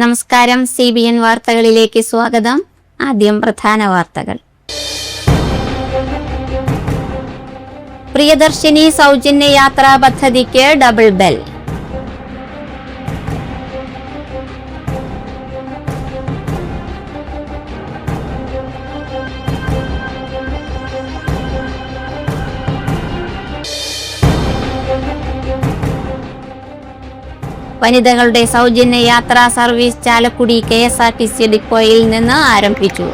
നമസ്കാരം, CBN വാർത്തകളിലേക്ക് സ്വാഗതം. ആദ്യം പ്രധാന വാർത്തകൾ. പ്രിയദർശിനി സൗജന്യ യാത്രാ പദ്ധതിക്ക് ഡബിൾ ബെൽ. വനിതകളുടെ സൗജന്യ യാത്രാ സർവീസ് ചാലക്കുടി KSRTC ഡിപ്പോയിൽ നിന്ന് ആരംഭിച്ചു.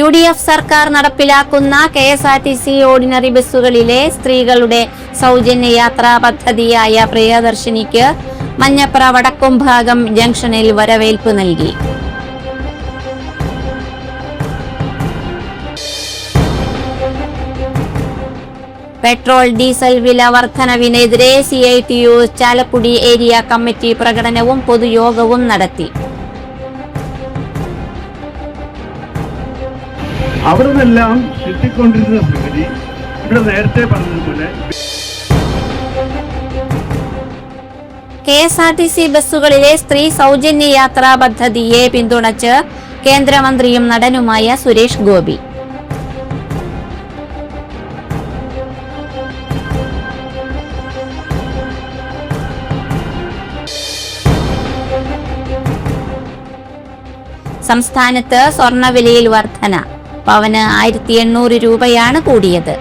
UDF സർക്കാർ നടപ്പിലാക്കുന്ന KSRTC ഓർഡിനറി ബസ്സുകളിലെ സ്ത്രീകളുടെ സൗജന്യ യാത്രാ പദ്ധതിയായ പ്രിയദർശിനിക്ക് മഞ്ഞപ്ര വടക്കുംഭാഗം ജംഗ്ഷനിൽ വരവേൽപ്പ് നൽകി. പെട്രോൾ ഡീസൽ വില വർധനവിനെതിരെ CITU ചാലക്കുടി ഏരിയ കമ്മിറ്റി പ്രകടനവും പൊതുയോഗവും നടത്തി. അവിടുന്നെല്ലാം കിട്ടിക്കൊണ്ടിരുന്ന സ്ഥിതി ഇവിടെ നേരത്തെ പറഞ്ഞതുപോലെ KSRTC ബസ്സുകളിലെ സ്ത്രീ സൗജന്യ യാത്രാ പദ്ധതിയെ പിന്തുണച്ച് കേന്ദ്രമന്ത്രിയും നടനുമായ സുരേഷ് ഗോപി. സംസ്ഥാനത്ത് സ്വർണ്ണവിലയിൽ വർധന. പവന് 1800 രൂപയാണ് കൂടിയത്.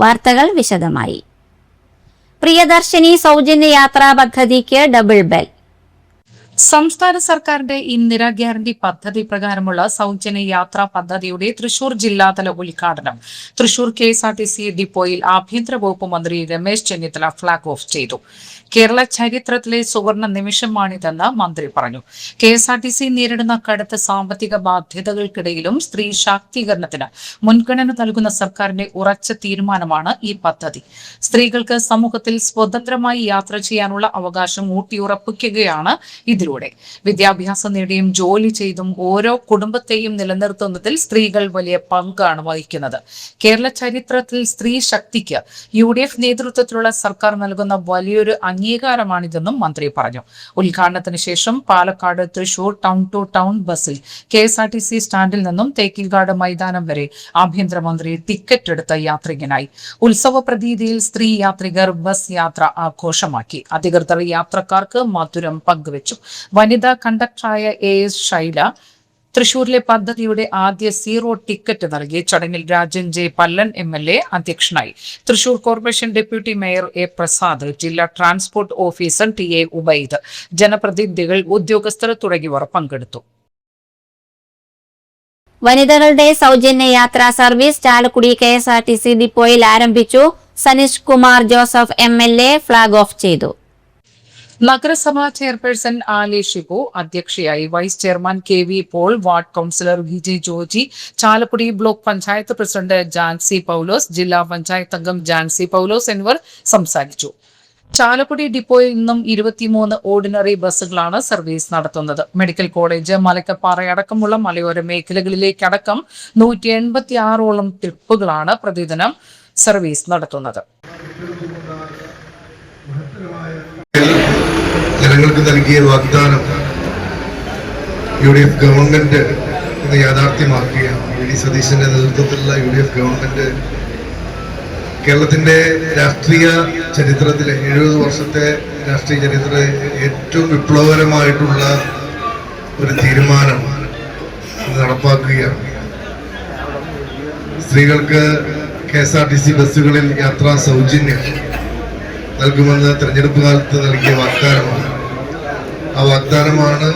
വാർത്തകൾ വിശദമായി. പ്രിയദർശിനി സൗജന്യ യാത്രാ പദ്ധതിക്ക് ഡബിൾ ബെൽ. സംസ്ഥാന സർക്കാരിന്റെ ഇന്ദിരാ ഗ്യാരണ്ടി പദ്ധതി പ്രകാരമുള്ള സൗജന്യ യാത്രാ പദ്ധതിയുടെ തൃശൂർ ജില്ലാതല ഉദ്ഘാടനം തൃശൂർ KSRTC ഡിപ്പോയിൽ ആഭ്യന്തര വകുപ്പ് മന്ത്രി രമേശ് ചെന്നിത്തല ഫ്ളാഗ് ഓഫ് ചെയ്തു. കേരള ചരിത്രത്തിലെ സുവർണ നിമിഷമാണിതെന്ന് മന്ത്രി പറഞ്ഞു. KSRTC നേരിടുന്ന കടുത്ത സാമ്പത്തിക ബാധ്യതകൾക്കിടയിലും സ്ത്രീ ശാക്തീകരണത്തിന് മുൻഗണന നൽകുന്ന സർക്കാരിന്റെ ഉറച്ച തീരുമാനമാണ് ഈ പദ്ധതി. സ്ത്രീകൾക്ക് സമൂഹത്തിൽ സ്വതന്ത്രമായി യാത്ര ചെയ്യാനുള്ള അവകാശം ഊട്ടിയുറപ്പിക്കുകയാണ് ഇതിലൂടെ. വിദ്യാഭ്യാസം നേടിയും ജോലി ചെയ്തും ഓരോ കുടുംബത്തെയും നിലനിർത്തുന്നതിൽ സ്ത്രീകൾ വലിയ പങ്കാണ് വഹിക്കുന്നത്. കേരള ചരിത്രത്തിൽ സ്ത്രീ ശക്തിക്ക് UDF നേതൃത്വത്തിലുള്ള സർക്കാർ നൽകുന്ന വലിയൊരു അംഗീകാരമാണിതെന്നും മന്ത്രി പറഞ്ഞു. ഉദ്ഘാടനത്തിന് ശേഷം Palakkad Thrissur town to town ബസ്സിൽ KSRTC സ്റ്റാൻഡിൽ നിന്നും തേക്കിൽകാട് മൈതാനം വരെ ആഭ്യന്തരമന്ത്രി ടിക്കറ്റ് എടുത്ത യാത്രികനായി. ഉത്സവ പ്രതീതിയിൽ സ്ത്രീ യാത്രികർ ബസ് യാത്ര ആഘോഷമാക്കി. അധികൃതർ യാത്രക്കാർക്ക് മധുരം പങ്കുവച്ചു. വനിതാ കണ്ടക്ടറായ AS ശൈല തൃശൂരിലെ പദ്ധതിയുടെ ആദ്യ സീറോ ടിക്കറ്റ് നൽകി. ചടങ്ങിൽ രാജൻ J. പല്ലൻ MLA അധ്യക്ഷനായി. Thrissur corporation deputy mayor A. Prasad, ജില്ലാ ട്രാൻസ്പോർട്ട് ഓഫീസർ TA. ഉബൈദ്, ജനപ്രതിനിധികൾ, ഉദ്യോഗസ്ഥർ തുടങ്ങിയവർ പങ്കെടുത്തു. വനിതകളുടെ സൗജന്യ യാത്രാ സർവീസ് ചാലക്കുടി KSRTC ഡിപ്പോയിൽ ആരംഭിച്ചു. Saneesh Kumar Joseph MLA flag off ചെയ്തു. നഗരസഭാ ചെയർപേഴ്സൺ ആലി ഷിബു അധ്യക്ഷയായി. Vice chairman KV Paul, ward councillor VJ Joji, Chalakudy block panchayat president Jancy Paulose, ജില്ലാ പഞ്ചായത്ത് അംഗം ജാൻസി പൗലോസ് എന്നിവർ സംസാരിച്ചു. ചാലക്കുടി ഡിപ്പോയിൽ നിന്നും 23 ഓർഡിനറി ബസ്സുകളാണ് സർവീസ് നടത്തുന്നത്. മെഡിക്കൽ കോളേജ്, മലക്കപ്പാറയടക്കമുള്ള മലയോര മേഖലകളിലേക്കടക്കം 186ഓളം ട്രിപ്പുകളാണ് പ്രതിദിനം സർവീസ് നടത്തുന്നത്. ജനങ്ങൾക്ക് നൽകിയ വാഗ്ദാനം UDF ഗവൺമെന്റ് ഇന്ന് യാഥാർത്ഥ്യമാക്കിയ VD സതീശന്റെ നേതൃത്വത്തിലുള്ള UDF ഗവൺമെന്റ് കേരളത്തിന്റെ രാഷ്ട്രീയ ചരിത്രത്തിലെ 70 വർഷത്തെ രാഷ്ട്രീയ ചരിത്രത്തിലെ ഏറ്റവും വിപ്ലവകരമായിട്ടുള്ള ഒരു തീരുമാനം നടപ്പാക്കുകയാണ്. സ്ത്രീകൾക്ക് KSRTC ബസ്സുകളിൽ യാത്രാ സൗജന്യം നൽകുമെന്ന് തെരഞ്ഞെടുപ്പ് കാലത്ത് നൽകിയ വാഗ്ദാനമാണ്. ആ വാഗ്ദാനമാണ്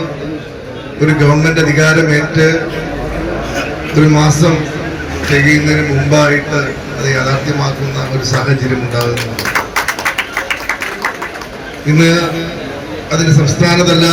ഒരു ഗവൺമെന്റ് അധികാരമേറ്റ് ഒരു മാസം തികയുന്നതിന് മുമ്പായിട്ട് അത് യാഥാർത്ഥ്യമാക്കുന്ന ഒരു സാഹചര്യം ഉണ്ടാകുന്നു. ഇന്ന് അതിന് സംസ്ഥാനതല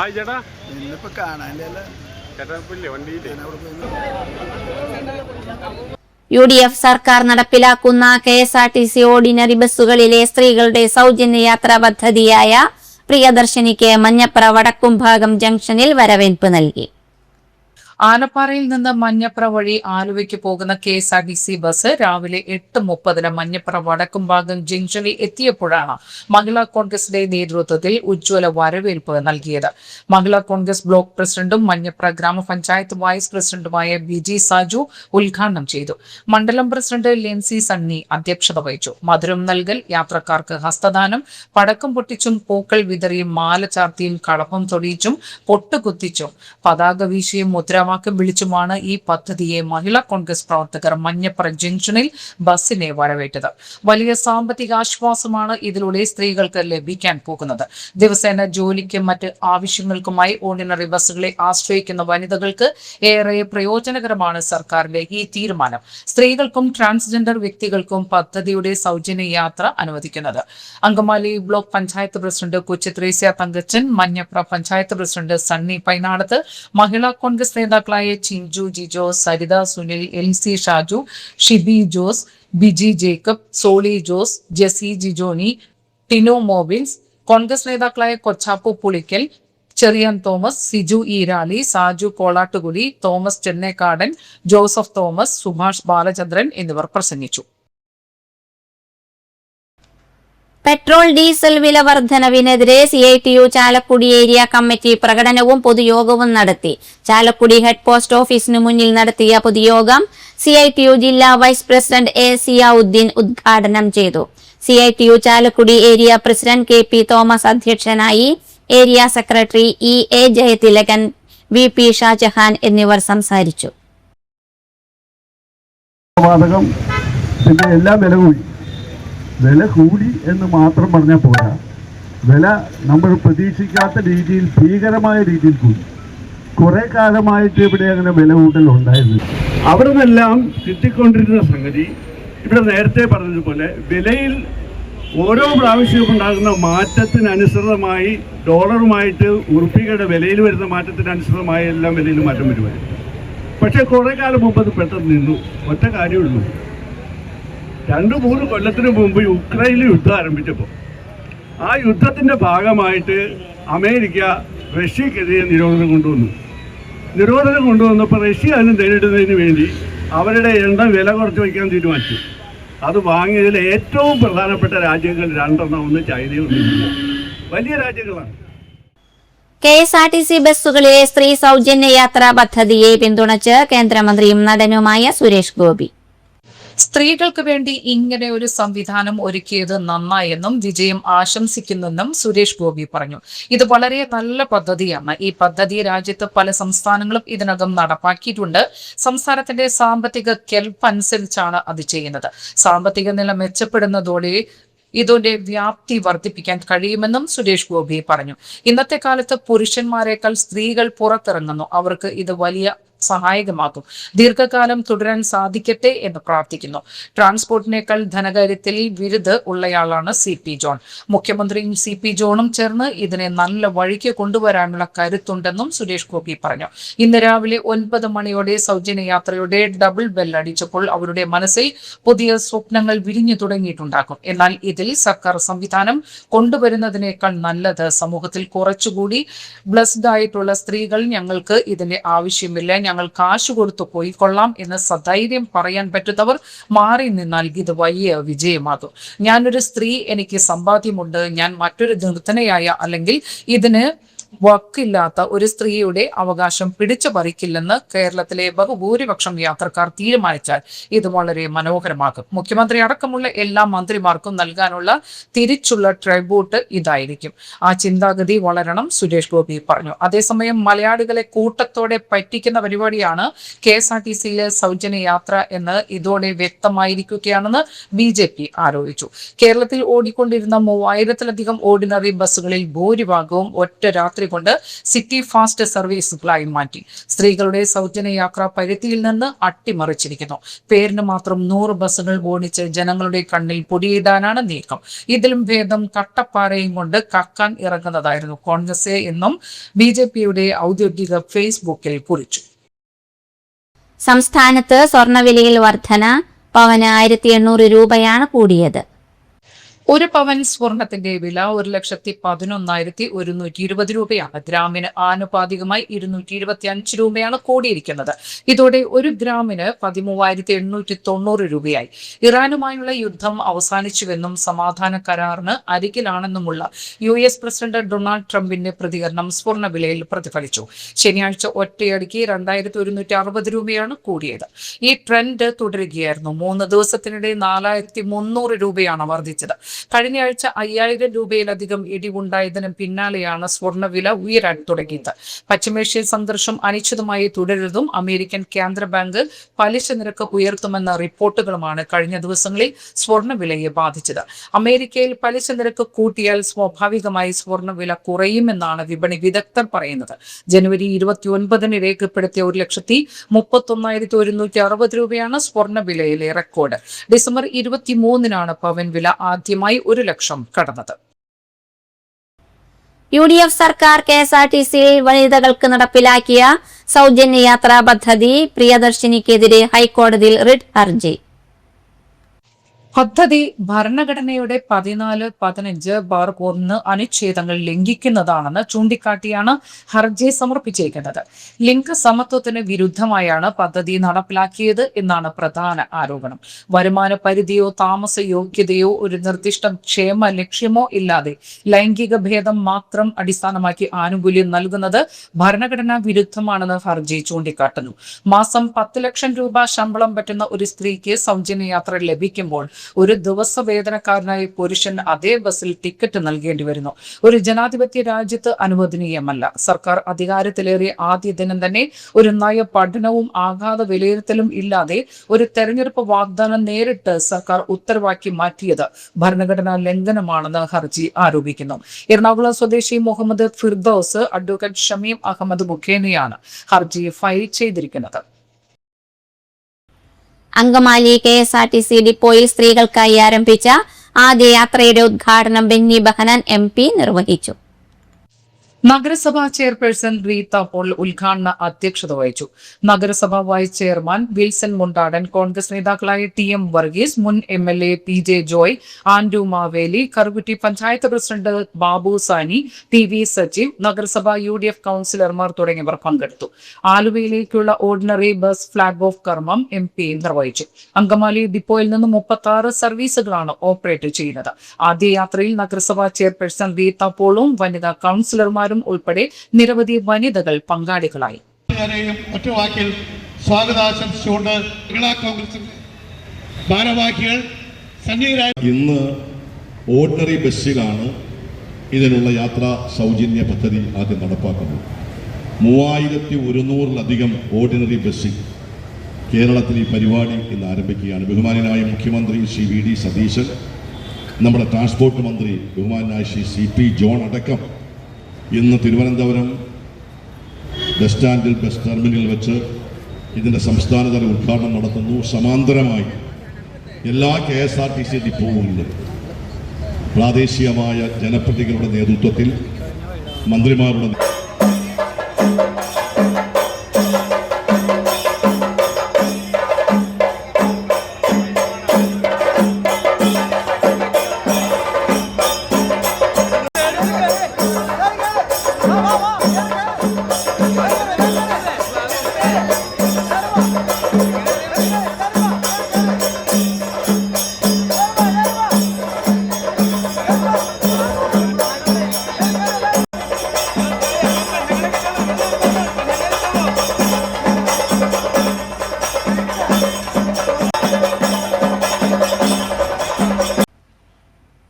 ഹായ് ചേട്ടാ, ഇന്നിപ്പോ കാണാനില്ല ചേട്ടാ വണ്ടിയില്ലേ? UDF സർക്കാർ നടപ്പിലാക്കുന്ന KSRTC ഓർഡിനറി ബസ്സുകളിലെ സ്ത്രീകളുടെ സൗജന്യ യാത്രാ പദ്ധതിയായ പ്രിയദർശിനിക്ക് മഞ്ഞപ്ര വടക്കുംഭാഗം ജംഗ്ഷനിൽ വരവേൽപ്പ് നൽകി. ആലപ്പാറയിൽ നിന്ന് മഞ്ഞപ്ര വഴി ആലുവയ്ക്ക് പോകുന്ന KSRTC ബസ് രാവിലെ 8:30 മഞ്ഞപ്ര വടക്കുംഭാഗം ജംഗ്ഷനിൽ എത്തിയപ്പോഴാണ് മഹിളാ കോൺഗ്രസിന്റെ നേതൃത്വത്തിൽ ഉജ്ജ്വല വരവേൽപ്പ് നൽകിയത്. മഹിളാ കോൺഗ്രസ് ബ്ലോക്ക് പ്രസിഡന്റും മഞ്ഞപ്ര ഗ്രാമപഞ്ചായത്ത് വൈസ് പ്രസിഡന്റുമായ BG സാജു ഉദ്ഘാടനം ചെയ്തു. മണ്ഡലം പ്രസിഡന്റ് ലെൻസി സണ്ണി അധ്യക്ഷത വഹിച്ചു. മധുരം നൽകൽ, യാത്രക്കാർക്ക് ഹസ്തദാനം, പടക്കം പൊട്ടിച്ചും പൂക്കൾ വിതറിയും മാല ചാർത്തിയും കളഭം തൊടിയിച്ചും പൊട്ടുകുത്തിച്ചും പതാക വീശിയും മുദ്രാവാക്യം വിളിച്ചുമാണ് ഈ പദ്ധതിയെ മഹിളാ കോൺഗ്രസ് പ്രവർത്തകർ മഞ്ഞപ്ര ജംഗ്ഷനിൽ ബസ്സിനെ വരവേറ്റത്. വലിയ സാമ്പത്തിക ആശ്വാസമാണ് ഇതിലൂടെ സ്ത്രീകൾക്ക് ലഭിക്കാൻ പോകുന്നത്. ദിവസേന ജോലിക്കും മറ്റ് ആവശ്യങ്ങൾക്കുമായി ഓർഡിനറി ബസ്സുകളെ ആശ്രയിക്കുന്ന വനിതകൾക്ക് ഏറെ പ്രയോജനകരമാണ് സർക്കാരിന്റെ ഈ തീരുമാനം. സ്ത്രീകൾക്കും ട്രാൻസ്ജെൻഡർ വ്യക്തികൾക്കും പദ്ധതിയുടെ സൗജന്യ യാത്ര അനുവദിക്കുന്നത്. Angamaly block panchayat president Kochi Thresia Thankachan, Manjapra panchayat president Sunny Painadath, Mahila Congress നേതാക്കളായ ചിഞ്ചു ജിജോ, സരിത സുനിൽ, LC ഷാജു, ഷിബി ജോസ്, ബിജി ജേക്കബ്, സോളി ജോസ്, ജെസി ജിജോനി, ടിനോ മോബിൽസ്, കോൺഗ്രസ് നേതാക്കളായ കൊച്ചാപ്പു പുളിക്കൽ, ചെറിയാൻ തോമസ്, സിജു ഈരാളി, സാജു കോളാട്ടുകുടി, തോമസ് ചെന്നേക്കാടൻ, ജോസഫ് തോമസ്, സുഭാഷ് ബാലചന്ദ്രൻ എന്നിവർ പ്രസംഗിച്ചു. പെട്രോൾ ഡീസൽ വില വർധനവിനെതിരെ CITU ചാലക്കുടി ഏരിയ കമ്മിറ്റി പ്രകടനവും പൊതുയോഗവും നടത്തി. ചാലക്കുടി ഹെഡ് പോസ്റ്റ് ഓഫീസിന് മുന്നിൽ നടത്തിയ പൊതുയോഗം CITU ജില്ലാ വൈസ് പ്രസിഡന്റ് A സിയാവുദ്ദീൻ ഉദ്ഘാടനം ചെയ്തു. CITU Chalakudy area president KP Thomas അധ്യക്ഷനായി. Area secretary EA Jayathilakan, VP Shajahan എന്നിവർ സംസാരിച്ചു. വില കൂടി എന്ന് മാത്രം പറഞ്ഞാൽ പോരാ, വില നമ്മൾ പ്രതീക്ഷിക്കാത്ത രീതിയിൽ, ഭീകരമായ രീതിയിൽ കൂടി. കുറെ കാലമായിട്ട് ഇവിടെ അങ്ങനെ വില കൂട്ടൽ ഉണ്ടായിരുന്നു. അവിടെ നിന്നെല്ലാം കിട്ടിക്കൊണ്ടിരുന്ന സംഗതി ഇവിടെ നേരത്തെ പറഞ്ഞതുപോലെ വിലയിൽ ഓരോ പ്രാവശ്യവും ഉണ്ടാകുന്ന മാറ്റത്തിനനുസൃതമായി ഡോളറുമായിട്ട് ഉറുപ്പികയുടെ വിലയിൽ വരുന്ന മാറ്റത്തിനനുസൃതമായി എല്ലാം വിലയിൽ മാറ്റം വരുമായിരുന്നു. പക്ഷേ കുറെ കാലം മുമ്പ് അത് പെട്ടെന്ന് നിന്നു. ഒറ്റ കാര്യമുള്ളൂ, 2-3 കൊല്ലത്തിന് മുമ്പ് യുക്രൈനിൽ യുദ്ധം ആരംഭിച്ചപ്പോൾ ആ യുദ്ധത്തിൻ്റെ ഭാഗമായിട്ട് അമേരിക്ക റഷ്യക്കെതിരെ നിരോധനം കൊണ്ടുവന്നപ്പോൾ റഷ്യ അതിനെ നേരിടുന്നതിന് വേണ്ടി അവരുടെ എണ്ണ വില കുറച്ച് വയ്ക്കാൻ തീരുമാനിച്ചു. അത് വാങ്ങിയതിൽ ഏറ്റവും പ്രധാനപ്പെട്ട രാജ്യങ്ങൾ 2 ഒന്ന് ചൈനയും ഒന്ന് ഇന്ത്യ. വലിയ രാജ്യങ്ങളാണ്. KSRTC ബസ്സുകളിലെ സ്ത്രീ സൗജന്യ യാത്രാ പദ്ധതിയെ പിന്തുണച്ച് കേന്ദ്രമന്ത്രിയും നടനുമായ സുരേഷ് ഗോപി. സ്ത്രീകൾക്ക് വേണ്ടി ഇങ്ങനെ ഒരു സംവിധാനം ഒരുക്കിയത് നന്നായെന്നും വിജയം ആശംസിക്കുന്നെന്നും സുരേഷ് ഗോപി പറഞ്ഞു. ഇത് വളരെ നല്ല പദ്ധതിയാണ്. ഈ പദ്ധതി രാജ്യത്ത് പല സംസ്ഥാനങ്ങളും ഇതിനകം നടപ്പാക്കിയിട്ടുണ്ട്. സംസ്ഥാനത്തിന്റെ സാമ്പത്തിക കെൽപ്പ് അനുസരിച്ചാണ് അത് ചെയ്യുന്നത്. സാമ്പത്തിക നില മെച്ചപ്പെടുന്നതോടെ ഇതിന്റെ വ്യാപ്തി വർദ്ധിപ്പിക്കാൻ കഴിയുമെന്നും സുരേഷ് ഗോപി പറഞ്ഞു. ഇന്നത്തെ കാലത്ത് പുരുഷന്മാരെക്കാൾ സ്ത്രീകൾ പുറത്തിറങ്ങുന്നു. അവർക്ക് ഇത് വലിയ സഹായകമാകും. ദീർഘകാലം തുടരാൻ സാധിക്കട്ടെ എന്ന് പ്രാർത്ഥിക്കുന്നു. ട്രാൻസ്പോർട്ടിനേക്കാൾ ധനകാര്യത്തിൽ വിരുദ് ഉള്ളയാളാണ് CP ജോൺ. മുഖ്യമന്ത്രിയും CP ജോണും ചേർന്ന് ഇതിനെ നല്ല വഴിക്ക് കൊണ്ടുവരാനുള്ള കരുത്തുണ്ടെന്നും സുരേഷ് ഗോപി പറഞ്ഞു. ഇന്ന് രാവിലെ 9 മണിയോടെ സൗജന്യ യാത്രയുടെ ഡബിൾ ബെൽ അടിച്ചപ്പോൾ അവരുടെ മനസ്സിൽ പുതിയ സ്വപ്നങ്ങൾ വിരിഞ്ഞു തുടങ്ങിയിട്ടുണ്ടാകും. എന്നാൽ ഇതിൽ സർക്കാർ സംവിധാനം കൊണ്ടുവരുന്നതിനേക്കാൾ നല്ലത് സമൂഹത്തിൽ കുറച്ചുകൂടി ബ്ലസ്ഡ് ആയിട്ടുള്ള സ്ത്രീകൾ ഞങ്ങൾക്ക് ഇതിന്റെ ആവശ്യമില്ല, ഞങ്ങൾ കാശ് കൊടുത്തു പോയിക്കൊള്ളാം എന്ന് സധൈര്യം പറയാൻ പറ്റുന്നവർ മാറി നിന്നാൽ ഇത് വലിയ വിജയമാകും. ഞാനൊരു സ്ത്രീ, എനിക്ക് സമ്പാദ്യമുണ്ട്, ഞാൻ മറ്റൊരു നിർധനയായ അല്ലെങ്കിൽ ഇതിന് വക്കില്ലാത്ത ഒരു സ്ത്രീയുടെ അവകാശം പിടിച്ചു പറിക്കില്ലെന്ന് കേരളത്തിലെ ബഹുഭൂരിപക്ഷം യാത്രക്കാർ തീരുമാനിച്ചാൽ ഇത് വളരെ മനോഹരമാകും. മുഖ്യമന്ത്രി അടക്കമുള്ള എല്ലാ മന്ത്രിമാർക്കും നൽകാനുള്ള തിരിച്ചുള്ള ട്രിബ്യൂട്ട് ഇതായിരിക്കും. ആ ചിന്താഗതി വളരണം, സുരേഷ് ഗോപി പറഞ്ഞു. അതേസമയം മലയാളികളെ കൂട്ടത്തോടെ പറ്റിക്കുന്ന പരിപാടിയാണ് KSRTCയിലെ സൗജന്യ യാത്ര എന്ന് ഇതോടെ വ്യക്തമായിരിക്കുകയാണെന്ന് BJP ആരോപിച്ചു. കേരളത്തിൽ ഓടിക്കൊണ്ടിരുന്ന 3000-ലധികം ഓർഡിനറി ബസ്സുകളിൽ ഭൂരിഭാഗവും ഒറ്റ രാത്രി കൊണ്ട് സിറ്റി ഫാസ്റ്റ് സർവീസുകളായി മാറ്റി. സ്ത്രീകളുടെ സൗജന്യ യാത്രാ പരിധിയിൽ നിന്ന് അട്ടിമറിച്ചിരിക്കുന്നു. പേരിന് മാത്രം 100 ബസ്സുകൾ ഓടിച്ച് ജനങ്ങളുടെ കണ്ണിൽ പൊടിയിടാനാണ് നീക്കം. ഇതിലും ഭേദം കട്ടപ്പാറയും കൊണ്ട് കക്കാൻ ഇറങ്ങുന്നതായിരുന്നു കോൺഗ്രസ് എന്നും BJPയുടെ ഔദ്യോഗിക ഫേസ്ബുക്കിൽ കുറിച്ചു. സംസ്ഥാനത്ത് സ്വർണ്ണവിലയിൽ വർധന. പവന് 1800 രൂപയാണ് കൂടിയത്. ഒരു പവൻ സ്വർണത്തിന്റെ വില 1,11,120 രൂപയാണ്. ഗ്രാമിന് ആനുപാതികമായി 225 രൂപയാണ് കൂടിയിരിക്കുന്നത്. ഇതോടെ ഒരു ഗ്രാമിന് 13,890 രൂപയായി. ഇറാനുമായുള്ള യുദ്ധം അവസാനിച്ചുവെന്നും സമാധാന കരാറിന് അരികിലാണെന്നുമുള്ള US പ്രസിഡന്റ് ഡൊണാൾഡ് ട്രംപിന്റെ പ്രതികരണം സ്വർണ്ണവിലയിൽ പ്രതിഫലിച്ചു. ശനിയാഴ്ച ഒറ്റയടിക്ക് 2,160 രൂപയാണ് കൂടിയത്. ഈ ട്രെൻഡ് തുടരുകയായിരുന്നു. 3 ദിവസത്തിനിടെ 4,300 രൂപയാണ് വർദ്ധിച്ചത്. കഴിഞ്ഞ ആഴ്ച 5,000 രൂപയിലധികം ഇടിവുണ്ടായതിന് പിന്നാലെയാണ് സ്വർണ്ണവില ഉയരാൻ തുടങ്ങിയത്. പശ്ചിമേഷ്യൻ സംഘർഷം അനിശ്ചിതമായി തുടരുന്നതും അമേരിക്കൻ കേന്ദ്ര ബാങ്ക് പലിശ നിരക്ക് ഉയർത്തുമെന്ന റിപ്പോർട്ടുകളുമാണ് കഴിഞ്ഞ ദിവസങ്ങളിൽ സ്വർണ്ണവിലയെ ബാധിച്ചത്. അമേരിക്കയിൽ പലിശ നിരക്ക് കൂട്ടിയാൽ സ്വാഭാവികമായി സ്വർണ്ണവില കുറയുമെന്നാണ് വിപണി വിദഗ്ധർ പറയുന്നത്. ജനുവരി 29 രേഖപ്പെടുത്തിയ 1,31,160 രൂപയാണ് സ്വർണ്ണവിലയിലെ റെക്കോർഡ്. ഡിസംബർ 23 പവൻ വില ആദ്യമായി 1 ലക്ഷം കടന്നത്. UDF സർക്കാർ KSRTCയിൽ വനിതകൾക്ക് നടപ്പിലാക്കിയ സൗജന്യ യാത്രാ പദ്ധതി പ്രിയദർശിനിക്കെതിരെ ഹൈക്കോടതിയിൽ റിട്ട് ഹർജി. പദ്ധതി ഭരണഘടനയുടെ 14-15/1 അനുച്ഛേദങ്ങൾ ലംഘിക്കുന്നതാണെന്ന് ചൂണ്ടിക്കാട്ടിയാണ് ഹർജി സമർപ്പിച്ചിരിക്കുന്നത്. ലിംഗസമത്വത്തിന് വിരുദ്ധമായാണ് പദ്ധതി നടപ്പിലാക്കിയത് എന്നാണ് പ്രധാന ആരോപണം. വരുമാന പരിധിയോ താമസ യോഗ്യതയോ ഒരു നിർദ്ദിഷ്ട ക്ഷേമ ലക്ഷ്യമോ ഇല്ലാതെ ലൈംഗിക ഭേദം മാത്രം അടിസ്ഥാനമാക്കി ആനുകൂല്യം നൽകുന്നത് ഭരണഘടനാ വിരുദ്ധമാണെന്ന് ഹർജി ചൂണ്ടിക്കാട്ടുന്നു. മാസം 10 ലക്ഷം രൂപ ശമ്പളം പറ്റുന്ന ഒരു സ്ത്രീക്ക് സൗജന്യ യാത്ര ലഭിക്കുമ്പോൾ ഒരു ദിവസ വേതനക്കാരനായ പുരുഷൻ അതേ ബസ്സിൽ ടിക്കറ്റ് നൽകേണ്ടി വരുന്നു. ഒരു ജനാധിപത്യ രാജ്യത്ത് അനുവദനീയമല്ല. സർക്കാർ അധികാരത്തിലേറിയ ആദ്യ ദിനം തന്നെ ഒരു നയ പഠനവും ആഘാത വിലയിരുത്തലും ഇല്ലാതെ ഒരു തെരഞ്ഞെടുപ്പ് വാഗ്ദാനം നേരിട്ട് സർക്കാർ ഉത്തരവാക്കി മാറ്റിയത് ഭരണഘടനാ ലംഘനമാണെന്ന് ഹർജി ആരോപിക്കുന്നു. എറണാകുളം സ്വദേശി മുഹമ്മദ് ഫിർദൌസ് അഡ്വക്കേറ്റ് ഷമീം അഹമ്മദ് മുഖേനയാണ് ഹർജി ഫയൽ ചെയ്തിരിക്കുന്നത്. അങ്കമാലി KSRTC ഡിപ്പോയിൽ സ്ത്രീകൾക്കായി ആരംഭിച്ച ആദ്യ യാത്രയുടെ ഉദ്ഘാടനം ബെന്നി ബെഹനാൻ MP നിർവഹിച്ചു. നഗരസഭാ ചെയർപേഴ്സൺ റീത്ത പോൾ ഉദ്ഘാടന അധ്യക്ഷത വഹിച്ചു. നഗരസഭാ വൈസ് ചെയർമാൻ വിൽസൺ മുണ്ടാടൻ, കോൺഗ്രസ് നേതാക്കളായ TM വർഗീസ്, മുൻ MLA PJ Joy, Andrew Maveli, Karukutty panchayat president Babu Sani, TV Sajeev, നഗരസഭാ UDF കൗൺസിലർമാർ തുടങ്ങിയവർ പങ്കെടുത്തു. ആലുവയിലേക്കുള്ള ഓർഡിനറി ബസ് ഫ്ളാഗ് ഓഫ് കർമ്മം MP നിർവഹിച്ചു. അങ്കമാലി ഡിപ്പോയിൽ നിന്ന് 36 സർവീസുകളാണ് ഓപ്പറേറ്റ് ചെയ്യുന്നത്. ആദ്യ യാത്രയിൽ നഗരസഭാ ചെയർപേഴ്സൺ റീത്ത പോളും വനിതാ കൗൺസിലർമാർ ഉൾപ്പെടെ നിരവധി വനിതകൾ പങ്കാളികളായി. ഒറ്റ വാക്കിൽ സ്വാഗതാശംസിച്ചുകൊണ്ട് മഹിളാ കോൺഗ്രസിന്റെ ഭാരവാഹികൾ സന്നിഹിതരായി. ഇന്ന് ഓർഡിനറി ബസ്സിലാണ് ഇതിനുള്ള യാത്രാ സൗജന്യ പദ്ധതി ആദ്യം നടപ്പാക്കുന്നത്. 3100-ലധികം ഓർഡിനറി ബസ്സിൽ കേരളത്തിൽ ഈ പരിപാടി ഇന്ന് ആരംഭിക്കുകയാണ്. ബഹുമാനായ മുഖ്യമന്ത്രി ശ്രീ VD സതീശൻ, നമ്മുടെ ട്രാൻസ്പോർട്ട് മന്ത്രി ബഹുമാനായ ശ്രീ CP ജോൺ അടക്കം ഇന്ന് തിരുവനന്തപുരം ബസ് സ്റ്റാൻഡിൽ ബസ് ടെർമിനലിൽ വെച്ച് ഇതിൻ്റെ സംസ്ഥാനതല ഉദ്ഘാടനം നടത്തുന്നു. സമാന്തരമായി എല്ലാ KSRTC ഡിപ്പോകളിലും പ്രാദേശികമായ ജനപ്രതിനിധികളുടെ നേതൃത്വത്തിൽ മന്ത്രിമാരുടെ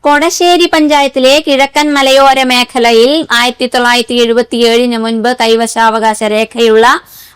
കൊടശ്ശേരി പഞ്ചായത്തിലെ കിഴക്കൻ മലയോര മേഖലയിൽ 1977 മുൻപ് കൈവശാവകാശ രേഖയുള്ള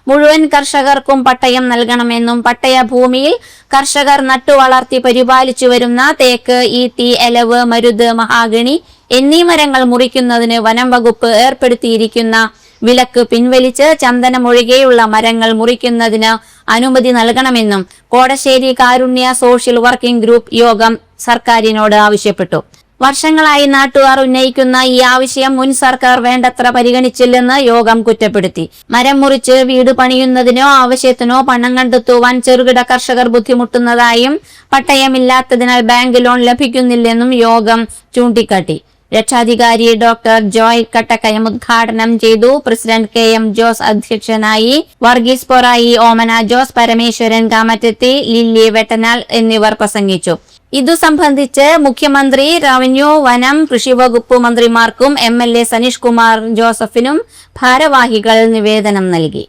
മുഴുവൻ കർഷകർക്കും പട്ടയം നൽകണമെന്നും പട്ടയ ഭൂമിയിൽ കർഷകർ നട്ടുവളർത്തി പരിപാലിച്ചു വരുന്ന തേക്ക്, ഈട്ടി, എലവ്, മരുത്, മഹാഗണി എന്നീ മരങ്ങൾ മുറിക്കുന്നതിന് വനം വകുപ്പ് ഏർപ്പെടുത്തിയിരിക്കുന്ന വിലക്ക് പിൻവലിച്ച് ചന്ദനമൊഴികെയുള്ള മരങ്ങൾ മുറിക്കുന്നതിന് അനുമതി നൽകണമെന്നും കോടശ്ശേരി കാരുണ്യ സോഷ്യൽ വർക്കിംഗ് ഗ്രൂപ്പ് യോഗം സർക്കാരിനോട് ആവശ്യപ്പെട്ടു. വർഷങ്ങളായി നാട്ടുകാർ ഉന്നയിക്കുന്ന ഈ ആവശ്യം മുൻ സർക്കാർ വേണ്ടത്ര പരിഗണിച്ചില്ലെന്ന് യോഗം കുറ്റപ്പെടുത്തി. മരം മുറിച്ച് വീട് പണിയുന്നതിനോ ആവശ്യത്തിനോ പണം കണ്ടെത്തുവാൻ ചെറുകിട കർഷകർ ബുദ്ധിമുട്ടുന്നതായും പട്ടയമില്ലാത്തതിനാൽ ബാങ്ക് ലോൺ ലഭിക്കുന്നില്ലെന്നും യോഗം ചൂണ്ടിക്കാട്ടി. രക്ഷാധികാരി ഡോക്ടർ ജോയ് കട്ടക്കയം ഉദ്ഘാടനം ചെയ്തു. പ്രസിഡന്റ് KM ജോസ് അധ്യക്ഷനായി. വർഗീസ് പൊറായി, ഓമന ജോസ്, പരമേശ്വരൻ കാമറ്റത്തി, ലില്ലി വെട്ടനാൽ എന്നിവർ പ്രസംഗിച്ചു. ഇതു സംബന്ധിച്ച് മുഖ്യമന്ത്രി, റവന്യൂ, വനം, കൃഷിവകുപ്പ് മന്ത്രിമാർക്കും MLA സനീഷ് കുമാർ ജോസഫിനും ഭാരവാഹികൾ നിവേദനം നൽകി.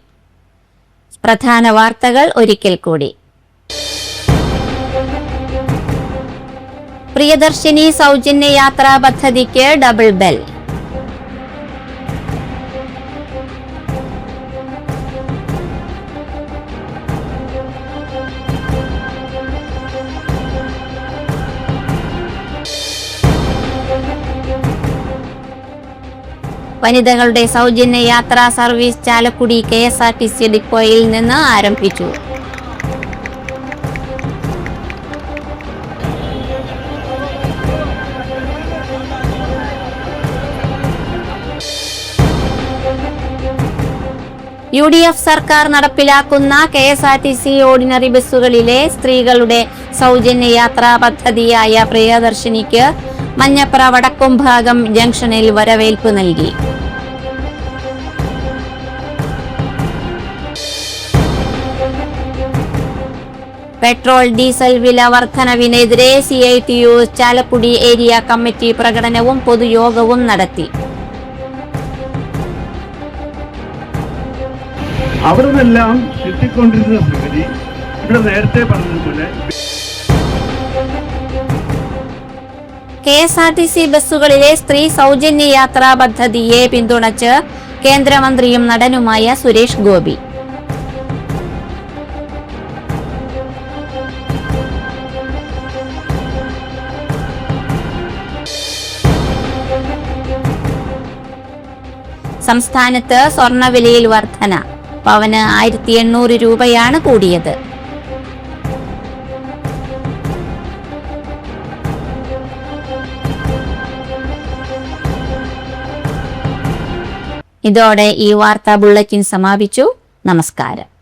പ്രധാന വാർത്തകൾ ഒരിക്കൽ കൂടി. പ്രിയദർശിനി സൗജന്യ യാത്രാ പദ്ധതിക്ക് ഡബിൾ ബെൽ. വനിതകളുടെ സൗജന്യ യാത്രാ സർവീസ് ചാലക്കുടി KSRTC ഡിപ്പോയിൽ നിന്ന് ആരംഭിച്ചു. UDF സർക്കാർ നടപ്പിലാക്കുന്ന KSRTC ഓർഡിനറി ബസ്സുകളിലെ സ്ത്രീകളുടെ സൗജന്യ യാത്രാ പദ്ധതിയായ പ്രിയദർശിനിക്ക് മഞ്ഞപ്ര വടക്കുംഭാഗം ജംഗ്ഷനിൽ വരവേൽപ്പ് നൽകി. പെട്രോൾ ഡീസൽ വില വർധനവിനെതിരെ CITU ചാലക്കുടി ഏരിയ കമ്മിറ്റി പ്രകടനവും പൊതുയോഗവും നടത്തി. അവരെല്ലാം കിട്ടിക്കൊണ്ടിരുന്ന സംഗതി ഇവിടെ നേരത്തെ പറഞ്ഞതുപോലെ KSRTC ബസ്സുകളിലെ സ്ത്രീ സൗജന്യ യാത്രാ പദ്ധതിയെ പിന്തുണച്ച് കേന്ദ്രമന്ത്രിയും നടനുമായ സുരേഷ് ഗോപി. സംസ്ഥാനത്ത് സ്വർണ്ണവിലയിൽ വർധന. പവന് 1800 രൂപയാണ് കൂടിയത്. ഇതോടെ ഈ വാർത്താ ബുള്ളറ്റിൻ സമാപിച്ചു. നമസ്കാരം.